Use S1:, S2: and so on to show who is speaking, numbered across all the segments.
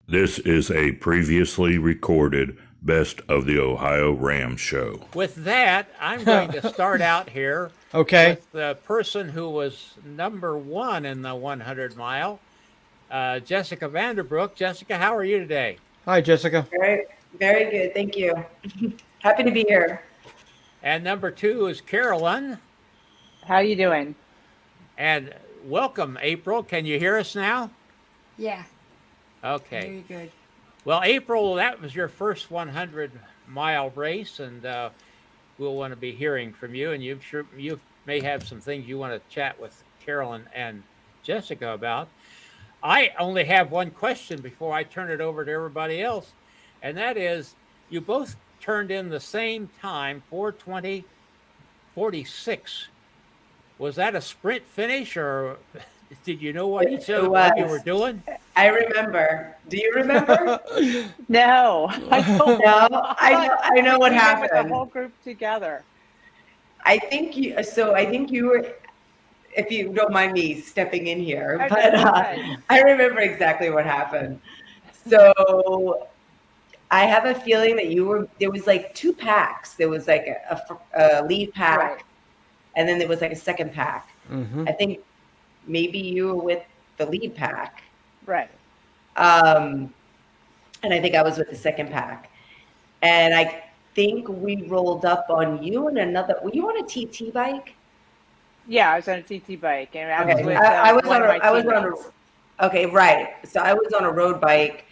S1: This is a previously recorded Best of the OhioRAAM Show.
S2: With that, I'm going to start out here
S3: Okay.
S2: with the person who was number one in the 100 mile, Jessica Vanderbrook. Jessica, how are you today?
S3: Hi, Jessica.
S4: Very, very good. Thank you. Happy to be here.
S2: And number two is Carolyn.
S5: How you doing?
S2: And welcome, April. Can you hear us now?
S6: Yeah,
S2: Okay.
S6: very good.
S2: Well, April, that was your first 100-mile race, and we'll want to be hearing from you. And you may have some things you want to chat with Carolyn and Jessica about. I only have one question before I turn it over to everybody else, and that is, you both turned in the same time, 4:20:46. Was that a sprint finish, or did you know what each other what you were doing?
S4: I remember. Do you remember?
S5: No, I don't.
S4: No, I know what
S5: We went with the
S4: happened.
S5: whole group together.
S4: I think you. So I think you were. If you don't mind me stepping in here,
S5: Okay,
S4: but
S5: go ahead.
S4: I remember exactly what happened. So I have a feeling that you were. There was like two packs. There was like a lead pack,
S5: Right.
S4: and then there was like a second pack.
S3: Mm-hmm.
S4: I think maybe you were with the lead pack.
S5: Right.
S4: And I think I was with the second pack. And I think we rolled up on you and another. Were you on a TT bike?
S5: Yeah, I was on a TT bike, and I was
S4: Okay,
S5: with
S4: I was
S5: one
S4: on.
S5: of my
S4: I was on.
S5: teammates.
S4: Okay, right. So I was on a road bike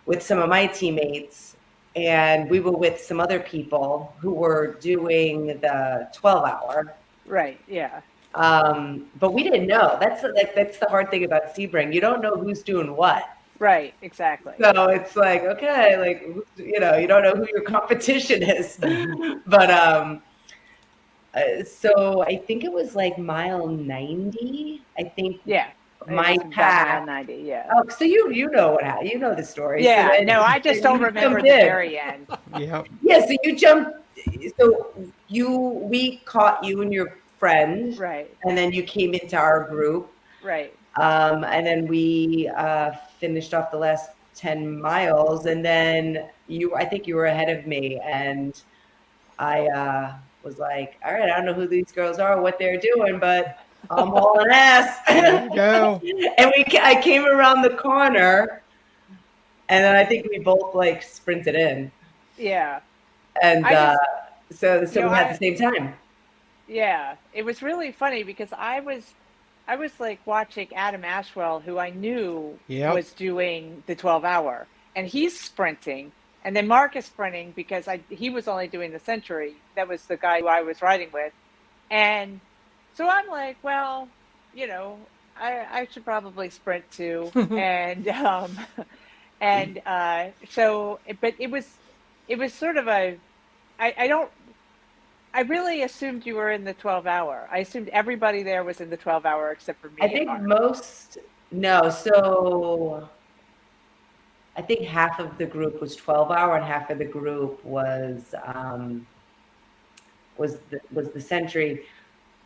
S4: with some of my teammates, and we were with some other people who were doing the 12-hour.
S5: Right. Yeah.
S4: But we didn't know. That's the hard thing about Sebring. You don't know who's doing what.
S5: Right. Exactly.
S4: So it's like, okay, like, you don't know who your competition is. But so I think it was like mile 90. I think
S5: Yeah. It
S4: my
S5: was about
S4: pack.
S5: mile 90. Yeah.
S4: Oh, so you know what happened. You know the story.
S5: Yeah.
S4: So then-
S5: No, I just
S4: then
S5: don't
S4: you
S5: remember
S4: jumped
S5: the
S4: in.
S5: very end.
S3: Yep.
S4: Yeah, so you jumped. So we caught you and your friend,
S5: Right.
S4: and then you came into our group.
S5: Right.
S4: And then we finished off the last 10 miles, and then I think you were ahead of me, and I was like, all right, I don't know who these girls are, what they're doing, but I'm hauling ass.
S3: There you go.
S4: And I came around the corner, and then I think we both like sprinted in,
S5: Yeah.
S4: and so we
S5: know,
S4: had the same time.
S5: Yeah, it was really funny because I was like watching Adam Ashwell, who I knew
S3: Yep.
S5: was doing the 12-hour, and he's sprinting, and then Mark is sprinting because he was only doing the century. That was the guy who I was riding with, and so I'm like, well, I should probably sprint too, and so, but it was sort of I really assumed you were in the 12-hour. I assumed everybody there was in the 12-hour except for me.
S4: I think no. So I think half of the group was 12-hour, and half of the group was the century.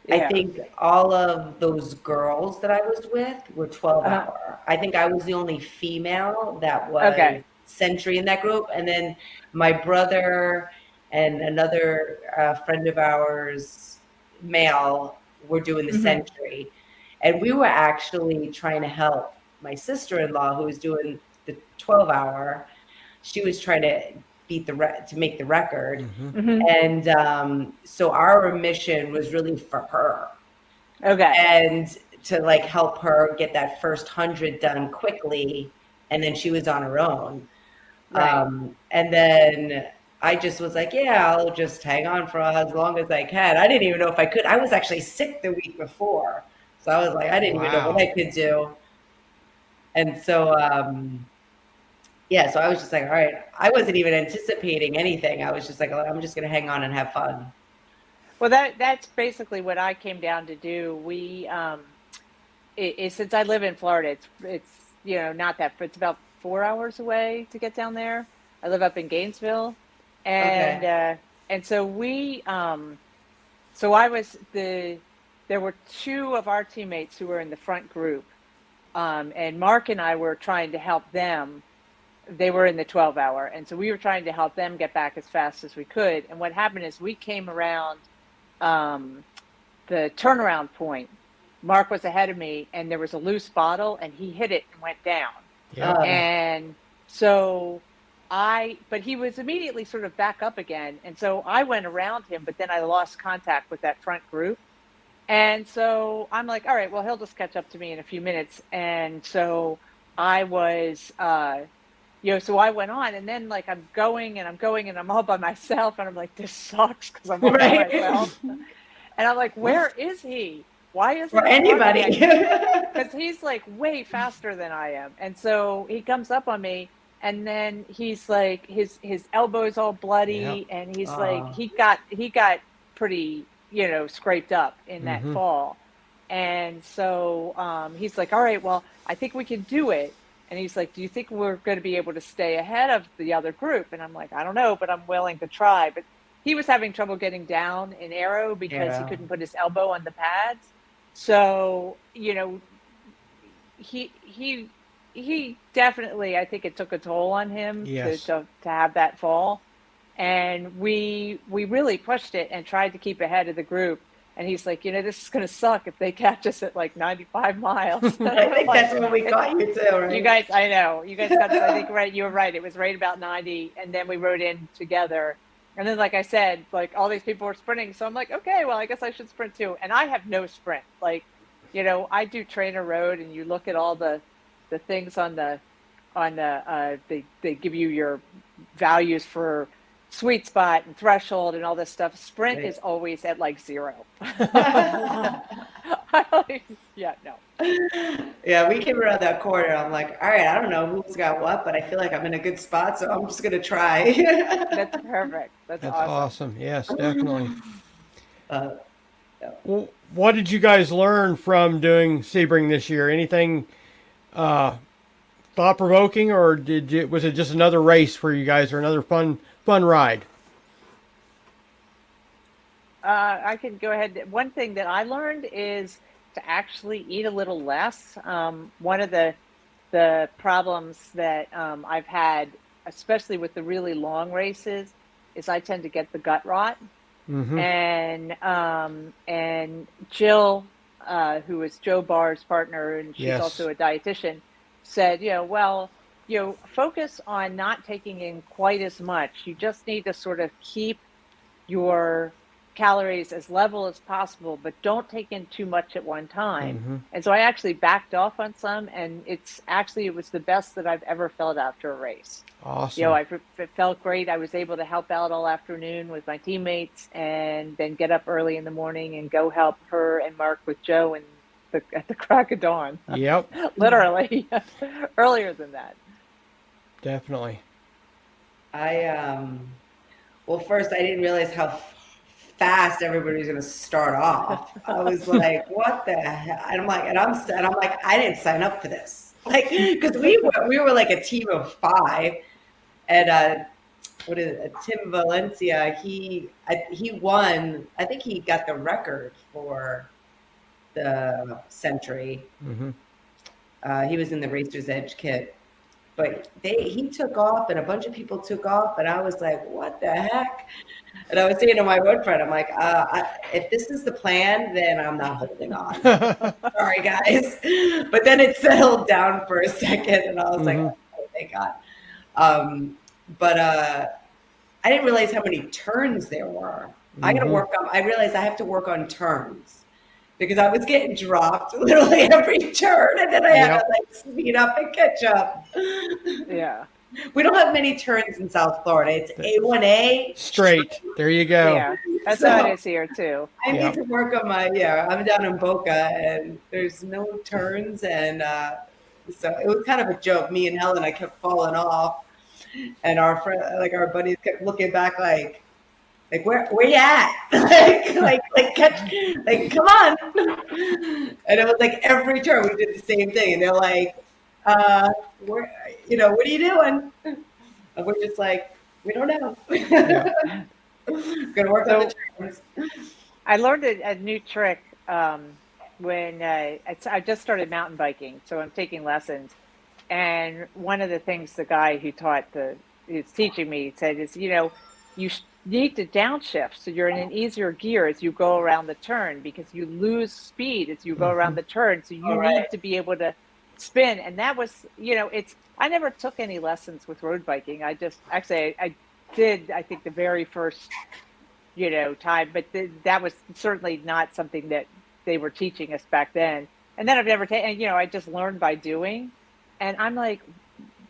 S5: Yeah.
S4: I think all of those girls that I was with were 12-hour. I think I was the only female that was century in that group, and then my brother and another friend of ours, male, were doing the century. And we were actually trying to help my sister-in-law, who was doing the 12-hour. She was trying to make the record.
S3: Mm-hmm.
S4: And so our mission was really for her.
S5: Okay.
S4: And to like help her get that first 100 done quickly. And then she was on her own.
S5: Right.
S4: And then I just was like, yeah, I'll just hang on for as long as I can. I didn't even know if I could. I was actually sick the week before. So I was like, I didn't even know what I could do. And so, so I was just like, all right. I wasn't even anticipating anything. I was just like, I'm just going to hang on and have fun.
S5: Well, that's basically what I came down to do. We, since I live in Florida, it's not that, it's about 4 hours away to get down there. I live up in Gainesville. And so there were two of our teammates who were in the front group, and Mark and I were trying to help them they were in the 12-hour. And so we were trying to help them get back as fast as we could. And what happened is we came around the turnaround point. Mark was ahead of me, and there was a loose bottle, and he hit it and went down.
S3: Yeah.
S5: And so but he was immediately sort of back up again. And so I went around him, but then I lost contact with that front group. And so I'm like, all right, well, he'll just catch up to me in a few minutes. And so I was, so I went on, and then like I'm going and I'm all by myself, and I'm like, this sucks because I'm all by myself. And I'm like, where is he? Why isn't
S4: or anybody?
S5: Because he's like way faster than I am. And so he comes up on me, and then he's like, his elbow's all bloody, and he's like, he got pretty, scraped up in that fall. And so he's like, all right, well, I think we can do it. And he's like, do you think we're going to be able to stay ahead of the other group? And I'm like, I don't know, but I'm willing to try. But he was having trouble getting down in aero because he couldn't put his elbow on the pads. So, he definitely, I think it took a toll on him to have that fall. And we really pushed it and tried to keep ahead of the group. And he's like, this is going to suck if they catch us at like 95 miles.
S4: I think that's when we got you too, right?
S5: You guys, I know. You guys got us, I think, right. You were right. It was right about 90. And then we rode in together. And then, like I said, like all these people were sprinting. So I'm like, okay, well, I guess I should sprint too. And I have no sprint. Like, I do Trainer Road, and you look at all the things they give you your values for sweet spot and threshold and all this stuff. Sprint is always at like 0.
S4: Yeah, we came around that corner. I'm like, all right, I don't know who's got what, but I feel like I'm in a good spot, so I'm just gonna try.
S5: That's perfect. That's
S3: awesome. Yes, definitely.
S4: Well,
S3: what did you guys learn from doing Sebring this year? Anything thought-provoking, or was it just another race for you guys, or another fun ride?
S5: I can go ahead. One thing that I learned is to actually eat a little less. One of the problems that I've had, especially with the really long races, is I tend to get the gut rot. And Jill, who is Joe Barr's partner, and she's also a dietitian, said, focus on not taking in quite as much. You just need to sort of keep your calories as level as possible, but don't take in too much at one time. And so I actually backed off on some, and it was the best that I've ever felt after a race.
S3: Awesome.
S5: It felt great. I was able to help out all afternoon with my teammates, and then get up early in the morning and go help her and Mark with Joe at the crack of dawn.
S3: Yep.
S5: Literally earlier than that.
S3: Definitely.
S4: Well, first I didn't realize how fast everybody was going to start off. I was like, what the hell? And I'm like, I didn't sign up for this. Like, because we were like a team of 5, and Tim Valencia, he won. I think he got the record for the century. He was in the Racer's Edge kit, but he took off, and a bunch of people took off, and I was like, what the heck? And I was saying to my one friend, I'm like, if this is the plan, then I'm not holding on. Sorry, guys. But then it settled down for a second, and I was like, oh, thank God. But I didn't realize how many turns there were. I realized I have to work on turns, because I was getting dropped literally every turn, and then I had to like speed up and catch up.
S5: Yeah.
S4: We don't have many turns in South Florida. It's A1A.
S3: Straight. There you go.
S5: Yeah, that's how it is here too.
S4: I need to work on I'm down in Boca, and there's no turns, and so it was kind of a joke. Me and Helen, I kept falling off, and our friend, like our buddies, kept looking back like where you at? Come on. And it was like every turn we did the same thing, and they're like, what are you doing? And we're just like, we don't know. Gonna work on the turns.
S5: I learned a new trick when I just started mountain biking, so I'm taking lessons. And one of the things the guy who's teaching me said is, you need to downshift so you're in an easier gear as you go around the turn, because you lose speed as you go around the turn. So you need to be able to spin. And that was, I never took any lessons with road biking. I did, I think, the very first, time, but that was certainly not something that they were teaching us back then. And then I've never taken, I just learned by doing. And I'm like,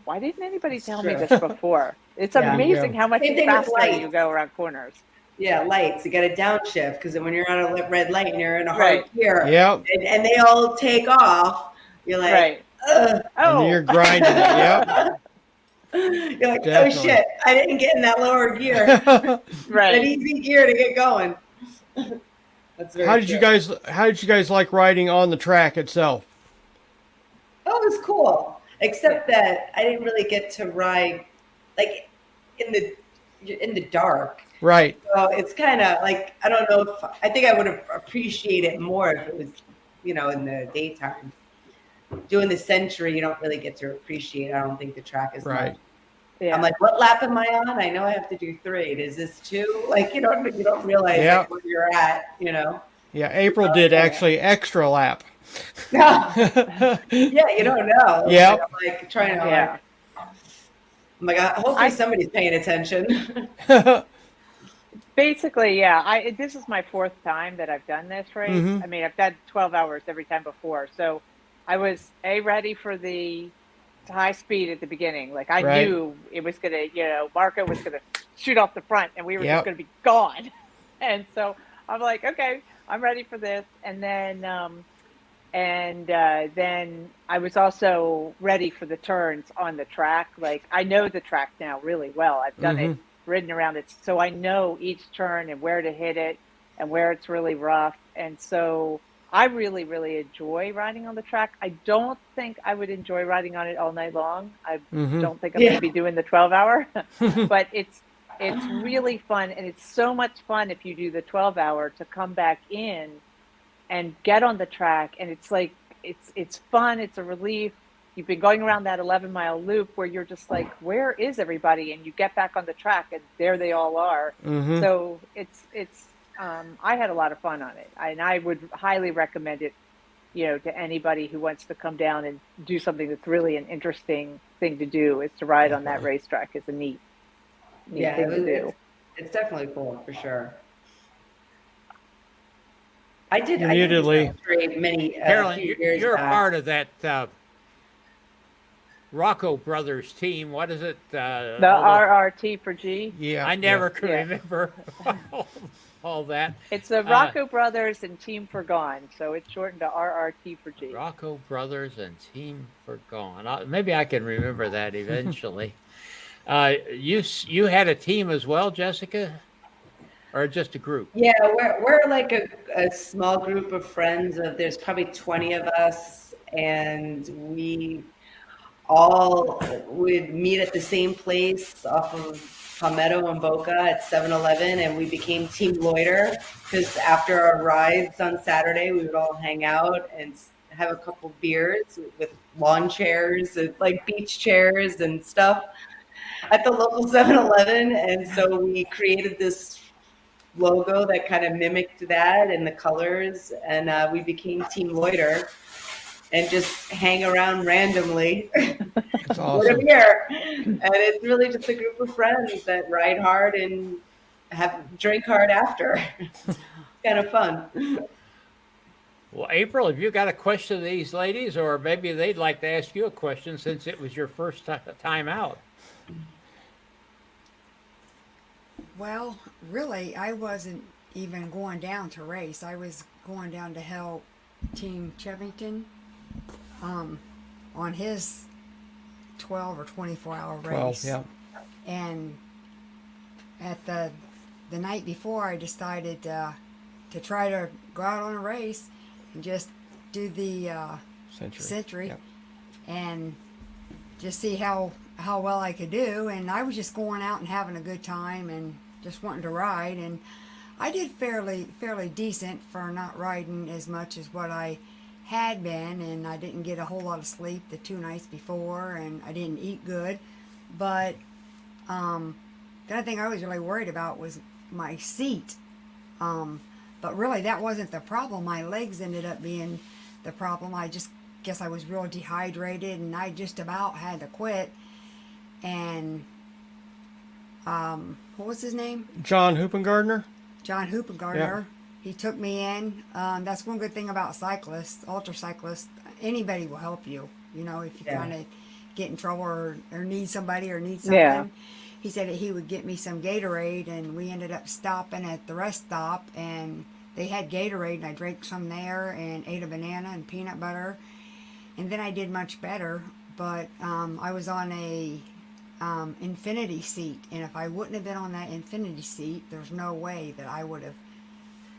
S5: why didn't anybody tell me this before? It's amazing how much faster you go around corners.
S4: Yeah, lights. You got to downshift, because when you're on a red light and you're in a hard gear, and they all take off, you're like, ugh.
S3: And you're grinding it. Yep.
S4: You're like, oh shit, I didn't get in that lower gear. An easy gear to get going. That's very
S3: How did you guys like riding on the track itself?
S4: Oh, it was cool. Except that I didn't really get to ride like in the dark.
S3: Right.
S4: So it's kind of like, I don't know I think I would have appreciated it more if it was, in the daytime. Doing the Century, you don't really get to appreciate, I don't think, the track as much. Yeah. I'm like, what lap am I on? I know I have to do 3. Is this 2? Like, you don't realize where you're at,
S3: Yeah, April did actually extra lap.
S4: Yeah, you don't know.
S3: Yeah.
S4: I'm like trying to I'm like, hopefully somebody's paying attention.
S5: Basically, this is my 4th time that I've done this race. I mean, I've done 12 hours every time before. So I was ready for the high speed at the beginning. Like, I knew it was going to, Marco was going to shoot off the front and we were just going to be gone. And so I'm like, okay, I'm ready for this. And then, then I was also ready for the turns on the track. Like, I know the track now really well. I've done it, ridden around it. So I know each turn and where to hit it and where it's really rough. And so I really, really enjoy riding on the track. I don't think I would enjoy riding on it all night long. I don't think I'm going to be doing the 12-hour, but it's really fun. And it's so much fun if you do the 12-hour to come back in and get on the track. And it's like, it's fun. It's a relief. You've been going around that 11-mile loop where you're just like, where is everybody? And you get back on the track and there they all are. So it's I had a lot of fun on it, and I would highly recommend it, to anybody who wants to come down and do something that's really an interesting thing to do, is to ride on that racetrack. It's a neat thing to do.
S4: It's definitely cool, for sure. I did many
S2: Carolyn,
S4: years
S2: you're
S4: back.
S2: a part of that Rocco Brothers team. What is it?
S5: The RRT for G?
S3: Yeah.
S2: I never could remember all that.
S5: It's the Rocco Brothers and Team for Gone, so it's shortened to RRT for G.
S2: Rocco Brothers and Team for Gone. Maybe I can remember that eventually. You had a team as well, Jessica, or just a group?
S4: Yeah, we're like a small group of friends. There's probably 20 of us, and we all would meet at the same place off of Palmetto and Boca at 7-Eleven, and we became Team Loiter, because after our rides on Saturday, we would all hang out and have a couple beers with lawn chairs, and like beach chairs and stuff at the local 7-Eleven. And so we created this logo that kind of mimicked that and the colors, and we became Team Loiter and just hang around randomly.
S3: That's awesome.
S4: With a beer. And it's really just a group of friends that ride hard and drink hard after. It's kind of fun.
S2: Well, April, have you got a question to these ladies, or maybe they'd like to ask you a question since it was your first time out?
S6: Well, really, I wasn't even going down to race. I was going down to help Team Chevington on his 12 or 24-hour race.
S3: 12, yeah.
S6: And at the night before, I decided to try to go out on a race and just do the Century
S3: Yep.
S6: and just see how well I could do. And I was just going out and having a good time and just wanting to ride. And I did fairly decent for not riding as much as what I had been, and I didn't get a whole lot of sleep the 2 nights before, and I didn't eat good. But the other thing I was really worried about was my seat. But really, that wasn't the problem. My legs ended up being the problem. I just guess I was real dehydrated, and I just about had to quit. And what was his name?
S3: John Hoopengardner.
S6: John Hoopengardner. He took me in. That's one good thing about cyclists, ultra cyclists. Anybody will help you. You know, if you kind of get in trouble or need somebody or need something.
S5: Yeah.
S6: He said that he would get me some Gatorade, and we ended up stopping at the rest stop, and they had Gatorade, and I drank some there and ate a banana and peanut butter, and then I did much better. But I was on a infinity seat, and if I wouldn't have been on that infinity seat, there's no way that I would have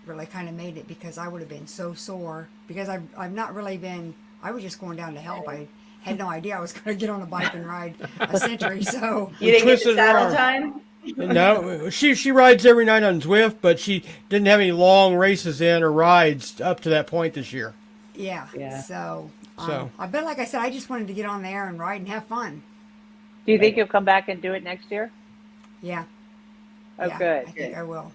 S6: really kind of made it, because I would have been so sore, because I've not really been, I was just going down to help. I had no idea I was going to get on a bike and ride a Century. So
S4: You didn't get
S3: twisted
S4: the
S3: her
S4: saddle
S3: arm.
S4: time?
S3: No, she rides every night on Zwift, but she didn't have any long races in or rides up to that point this year.
S6: yeah.
S3: So.
S6: I bet, like I said, I just wanted to get on there and ride and have fun.
S5: Do you think you'll come back and do it next year?
S6: Yeah.
S5: Oh,
S6: Yeah,
S5: good.
S6: I think I will.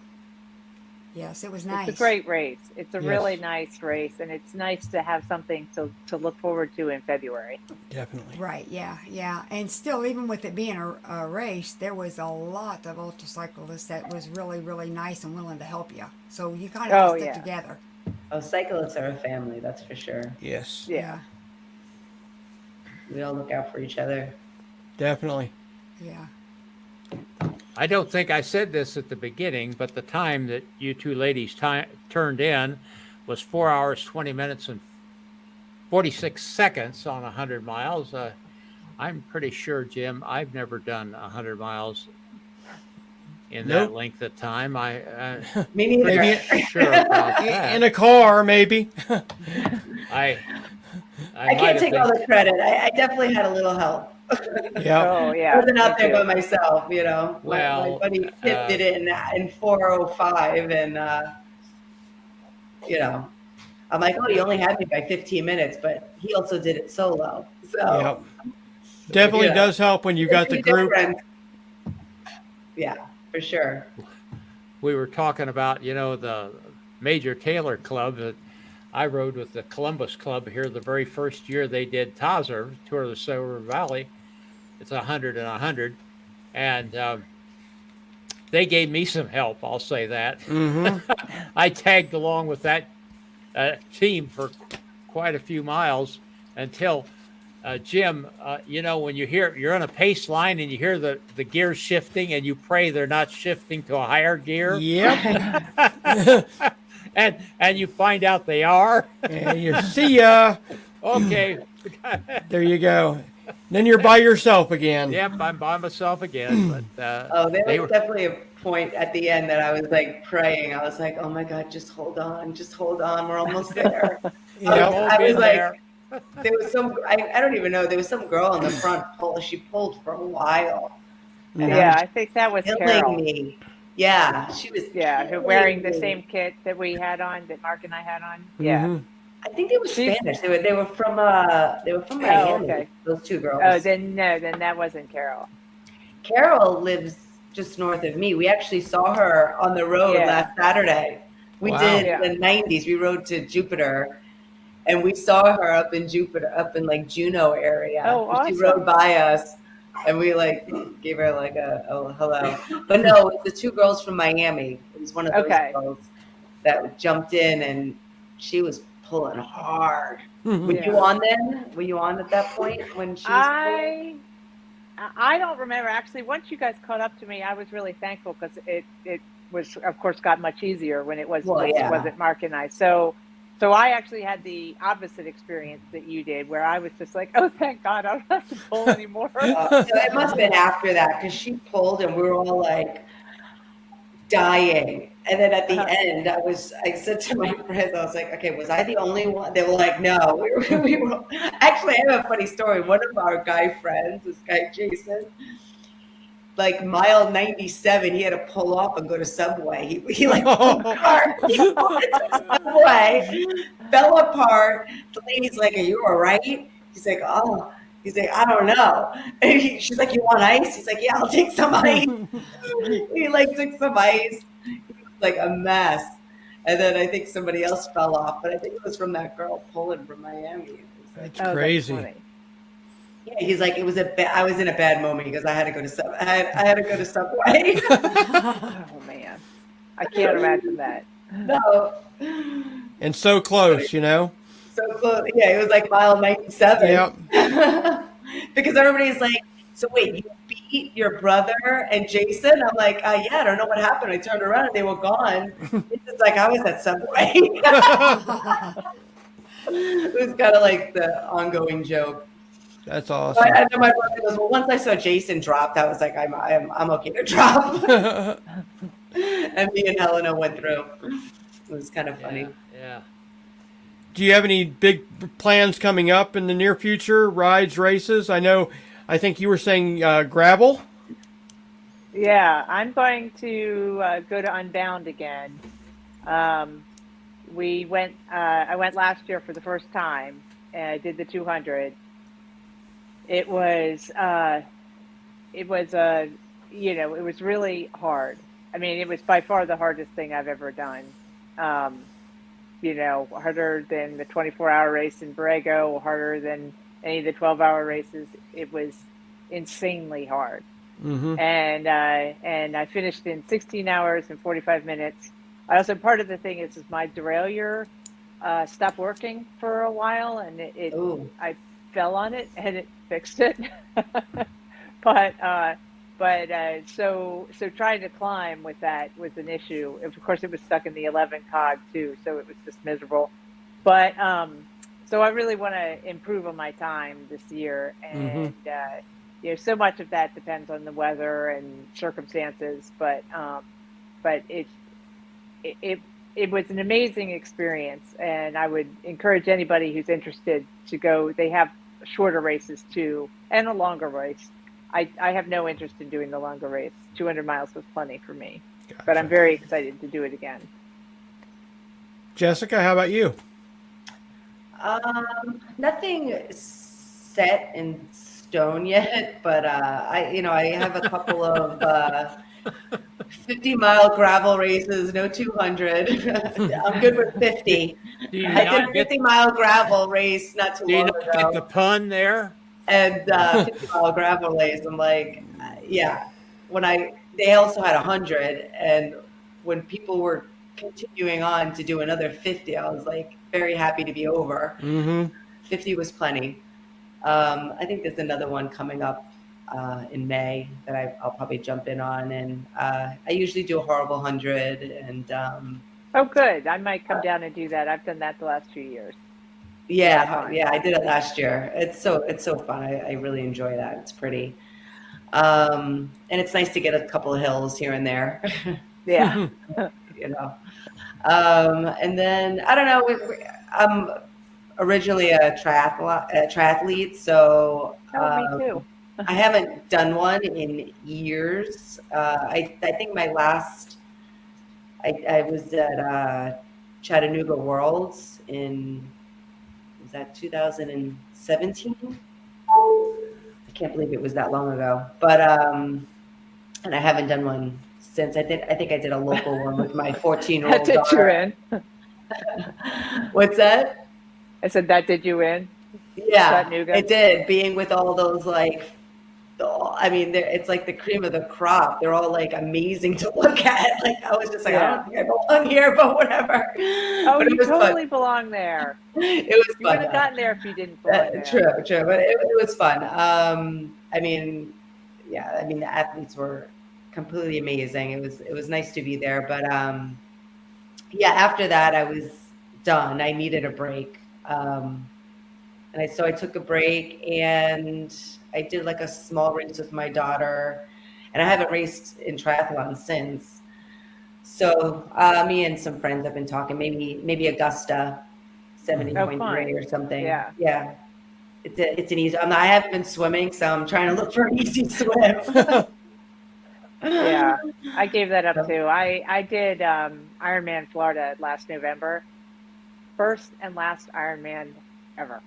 S6: Yes, it was nice.
S5: It's a great race. It's a
S3: Yes.
S5: really nice race, and it's nice to have something to look forward to in February.
S3: Definitely.
S6: Right, yeah. And still, even with it being a race, there was a lot of ultracyclists that was really, really nice and willing to help you. So you kind of stick together.
S4: Oh, cyclists are a family, that's for sure.
S3: Yes.
S5: Yeah.
S4: We all look out for each other.
S3: Definitely.
S6: Yeah.
S2: I don't think I said this at the beginning, but the time that you two ladies turned in was 4 hours, 20 minutes, and 46 seconds on 100 miles. I'm pretty sure, Jim, I've never done 100 miles in that length of time.
S4: Me neither.
S3: Maybe
S2: Sure about that.
S3: in a car, maybe.
S2: I
S4: can't take all the credit. I definitely had a little help.
S3: Yeah.
S5: Oh, yeah.
S4: I wasn't out
S5: me
S4: there
S5: too.
S4: by myself, you know.
S2: Well,
S4: my buddy Kip did it in 4:05, and you know, I'm like, oh, he only had me by 15 minutes, but he also did it solo. So
S3: Yep. Definitely
S4: Yeah.
S3: does help when you got the group.
S4: Yeah, for sure.
S2: we were talking about, the Major Taylor Club that I rode with the Columbus Club here the very first year they did Tazer, Tour of the Silver Valley. It's 100 and 100. And they gave me some help, I'll say that.
S3: Mm-hmm.
S2: I tagged along with that team for quite a few miles until Jim, when you're on a pace line and you hear the gears shifting and you pray they're not shifting to a higher gear.
S3: Yep.
S2: and you find out they are.
S3: And you see ya.
S2: Okay.
S3: There you go. Then you're by yourself again.
S2: Yep, I'm by myself again. But
S4: There was definitely a point at the end that I was like praying. I was like, oh my God, just hold on, we're almost there. I was like, there was I don't even know, there was some girl in the front she pulled for a while. And
S5: I think that was
S4: killing
S5: Carol.
S4: me. Yeah, she was.
S5: Who wearing the same kit that we had on, that Mark and I had on. Yeah.
S3: Mm-hmm.
S4: I think they were Spanish. They were from Miami.
S5: Okay.
S4: Those two girls.
S5: Oh, then that wasn't Carol.
S4: Carol lives just north of me. We actually saw her on the road last Saturday. We did the 90s. We rode to Jupiter, and we saw her up in Jupiter, up in like Juneau area.
S5: Oh, awesome.
S4: She rode by us, and we like gave her like a hello. But no, it's the two girls from Miami. It was one of those girls that jumped in, and she was pulling hard. Were you on then? Were you on at that point when she was pulling?
S5: I don't remember. Actually, once you guys caught up to me, I was really thankful, because it was, of course, got much easier when it wasn't Mark and I. So I actually had the opposite experience that you did, where I was just like, oh, thank God, I don't have to pull anymore.
S4: So it must have been after that, because she pulled and we were all like dying. And then at the end, I said to my friends, I was like, okay, was I the only one? They were like, no. We were. Actually, I have a funny story. One of our guy friends, this guy Jason, like mile 97, he had to pull off and go to Subway. He like pulled the car, he pulled into Subway, fell apart. The lady's like, "Are you all right?" He's like, "Oh." He's like, "I don't know." And she's like, "You want ice?" He's like, "Yeah, I'll take some ice." He like took some ice. He was like a mess. And then I think somebody else fell off, but I think it was from that girl pulling from Miami. It was like,
S3: That's crazy.
S5: That's funny.
S4: yeah, he's like, I was in a bad moment because I had to go to Subway. I had to go to Subway.
S5: Oh man, I can't imagine that.
S4: No.
S3: And so close, you know?
S4: So close. Yeah, it was like mile 97.
S3: Yep.
S4: Because everybody's like, "So wait, you beat your brother and Jason?" I'm like, "Yeah, I don't know what happened. I turned around and they were gone." It's like I was at Subway. It was kind of like the ongoing joke.
S3: That's awesome.
S4: I know my brother goes, "Well, once I saw Jason dropped, I was like, I'm okay to drop." And me and Helena went through. It was kind of funny.
S2: Yeah.
S3: Do you have any big plans coming up in the near future? Rides, races? I think you were saying gravel.
S5: Yeah, I'm going to go to Unbound again. We went. I went last year for the first time, and I did the 200. It was it was really hard. I mean, it was by far the hardest thing I've ever done. Harder than the 24-hour race in Borrego, harder than any of the 12-hour races. It was insanely hard.
S3: Mm-hmm.
S5: And I finished in 16 hours and 45 minutes. I also, part of the thing is my derailleur stopped working for a while, and I fell on it and it fixed it. So trying to climb with that was an issue. Of course, it was stuck in the 11 cog too, so it was just miserable. But so I really want to improve on my time this year, and so much of that depends on the weather and circumstances. But it was an amazing experience, and I would encourage anybody who's interested to go. They have shorter races too, and a longer race. I have no interest in doing the longer race. 200 miles was plenty for me. Gotcha. But I'm very excited to do it again.
S3: Jessica, how about you?
S4: Nothing set in stone yet, but I have a couple of 50-mile gravel races, no 200. I'm good with 50. I did a 50-mile gravel race not too long ago.
S2: Get the pun there?
S4: And 50-mile gravel race, I'm like, yeah. They also had 100, and when people were continuing on to do another 50, I was like very happy to be over. Mm-hmm. 50 was plenty. I think there's another one coming up in May that I'll probably jump in on, and I usually do a horrible 100. And
S5: oh, good. I might come down and do that. I've done that the last few years.
S4: Yeah, I did it last year. It's so fun. I really enjoy that. It's pretty. And it's nice to get a couple of hills here and there.
S5: Yeah.
S4: And then, I don't know, I'm originally a triathlete, so
S5: me too.
S4: I haven't done one in years. I think my last, I was at Chattanooga Worlds was that 2017? I can't believe it was that long ago. But and I haven't done one since. I think I did a local one with my 14-year-old
S5: daughter. That did you in?
S4: What's that?
S5: I said that did you in?
S4: Yeah,
S5: Chattanooga?
S4: it did. Being with all those it's like the cream of the crop. They're all like amazing to look at. Like I was just like, I don't think I belong here, but whatever.
S5: Oh, you totally belong there.
S4: It was fun.
S5: You would have gotten there if you didn't belong there.
S4: True, but it was fun. The athletes were completely amazing. It was nice to be there, but after that I was done. I needed a break, so I took a break, and I did like a small race with my daughter, and I haven't raced in triathlon since. So me and some friends have been talking, maybe Augusta 70.3 or something. Yeah. It's an easy. I haven't been swimming, so I'm trying to look for an easy swim.
S5: Yeah, I gave that up too. I did Ironman Florida last November. First and last Ironman ever.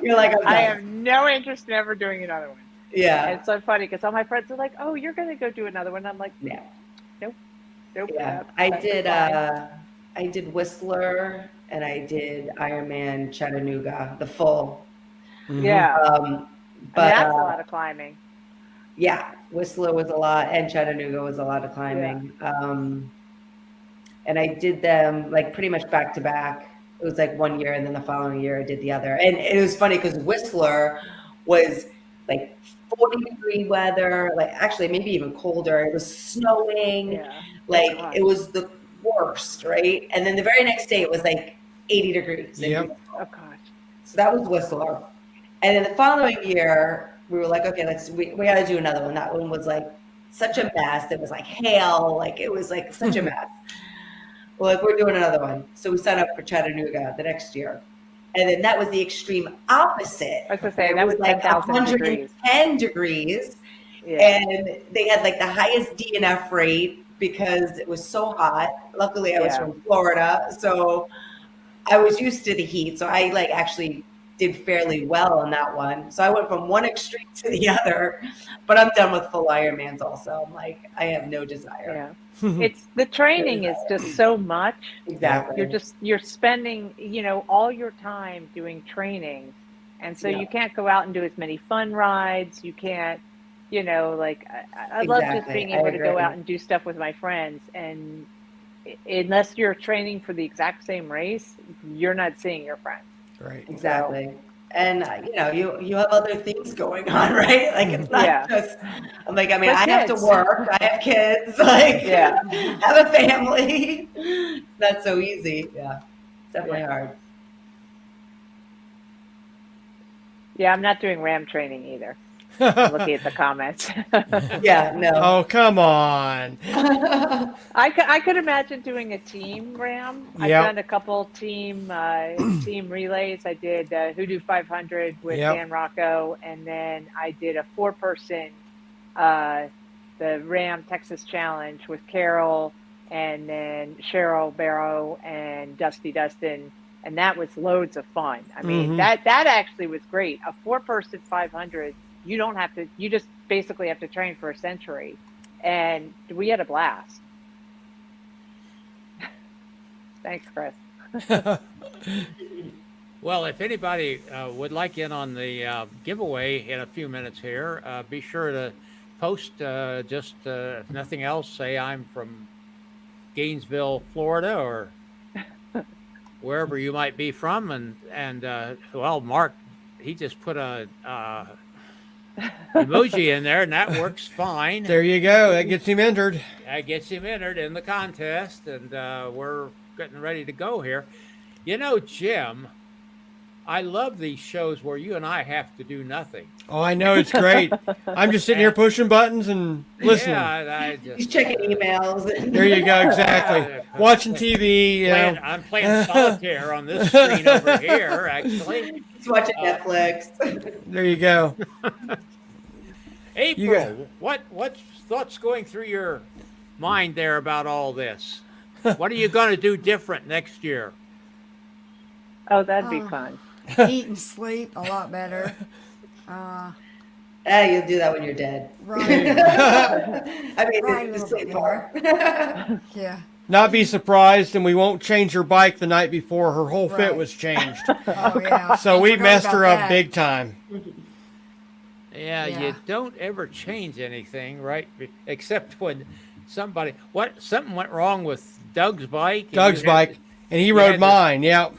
S4: You're like,
S5: I have no interest in ever doing another one.
S4: yeah.
S5: And it's so funny because all my friends are like, "Oh, you're gonna go do another one." I'm like,
S4: Yeah.
S5: nope.
S4: Yeah. I did Whistler and I did Ironman Chattanooga, the full.
S5: Yeah,
S4: But
S5: that's a lot of climbing.
S4: yeah, Whistler was a lot, and Chattanooga was a lot of climbing. And I did them like pretty much back to back. It was like 1 year, and then the following year I did the other. And it was funny because Whistler was like 40-degree weather, like actually maybe even colder. It was snowing, like it was the worst, right? And then the very next day it was like 80 degrees.
S3: Yep.
S5: Oh gosh.
S4: So that was Whistler. And then the following year we were like, okay, we got to do another one. That one was like such a mess. It was like hail, like it was like such a mess. We're like, we're doing another one. So we signed up for Chattanooga the next year. And then that was the extreme opposite.
S5: I was gonna say that was
S4: like 110 degrees.
S5: Yeah.
S4: And they had like the highest DNF rate because it was so hot. Luckily I was from Florida, so I was used to the heat. So I like actually did fairly well on that one. So I went from one extreme to the other, but I'm done with full Ironmans also. I'm like, I have no desire.
S5: Yeah. It's the training is just so much.
S4: Exactly.
S5: You're spending, all your time doing training. And so you can't go out and do as many fun rides. You can't, like I love just being able to go out and do stuff with my friends. And unless you're training for the exact same race, you're not seeing your friends.
S3: Right.
S4: Exactly. So, and you have other things going on, right? Like it's not just. I'm like, I mean, I have to work. I have kids. Like, have a family. It's not so easy. Yeah, it's definitely hard.
S5: Yeah, I'm not doing RAM training either. I'm looking at the comments.
S4: Yeah, no.
S3: Oh, come on.
S5: I could imagine doing a team RAM. I've done a couple team relays. I did Hoodoo 500 with Dan Rocco, and then I did a 4-person the RAM Texas Challenge with Carol, and then Cheryl Barrow and Dusty Dustin, and that was loads of fun. I mean, that actually was great. A 4-person 500. You don't have to, you just basically have to train for a century. And we had a blast. Thanks, Chris.
S2: Well, if anybody would like in on the giveaway in a few minutes here, be sure to post if nothing else, say I'm from Gainesville, Florida, or wherever you might be from. And well, Mark, he just put a emoji in there, and that works fine.
S3: There you go. That gets him entered.
S2: That gets him entered in the contest, and we're getting ready to go here. Jim, I love these shows where you and I have to do nothing.
S3: Oh, I know. It's great. I'm just sitting here pushing buttons and listening.
S2: Yeah,
S4: he's checking emails.
S3: There you go. Exactly. Watching TV.
S2: I'm playing solitaire on this screen over here, actually.
S4: He's watching Netflix.
S3: There you go.
S2: April, what's thoughts going through your mind there about all this? What are you going to do different next year?
S5: Oh, that'd be fun.
S6: Eat and sleep a lot better.
S4: You'll do that when you're dead.
S6: Right.
S4: I mean,
S6: Right,
S4: the
S6: a little
S4: sleep
S6: bit
S4: part.
S6: Yeah.
S3: Not be surprised, and we won't change her bike the night before. Her whole fit
S6: Right.
S3: was changed.
S6: Oh, yeah.
S3: So we
S6: Forgot
S3: messed her
S6: about
S3: up
S6: that.
S3: big time.
S2: Yeah,
S6: Yeah.
S2: you don't ever change anything, right? Except when something went wrong with Doug's bike.
S3: Doug's bike, and he rode mine. Yeah.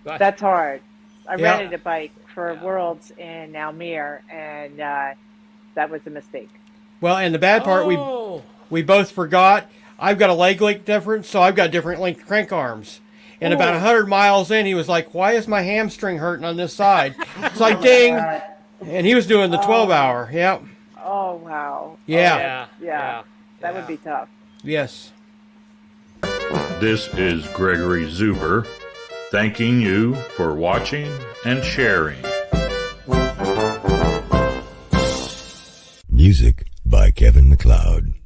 S5: That's hard. I rented a bike for Worlds in Almere, and that was a mistake.
S3: Well, and the bad part, we both forgot. I've got a leg length difference, so I've got different length crank arms. And about 100 miles in, he was like, "Why is my hamstring hurting on this side?" It's like, ding. And he was doing the 12-hour. Yep.
S5: Oh, wow.
S3: Yeah.
S5: Yeah. That would be tough.
S3: Yes.
S1: This is Gregory Zuber, thanking you for watching and sharing.
S7: Music by Kevin McLeod.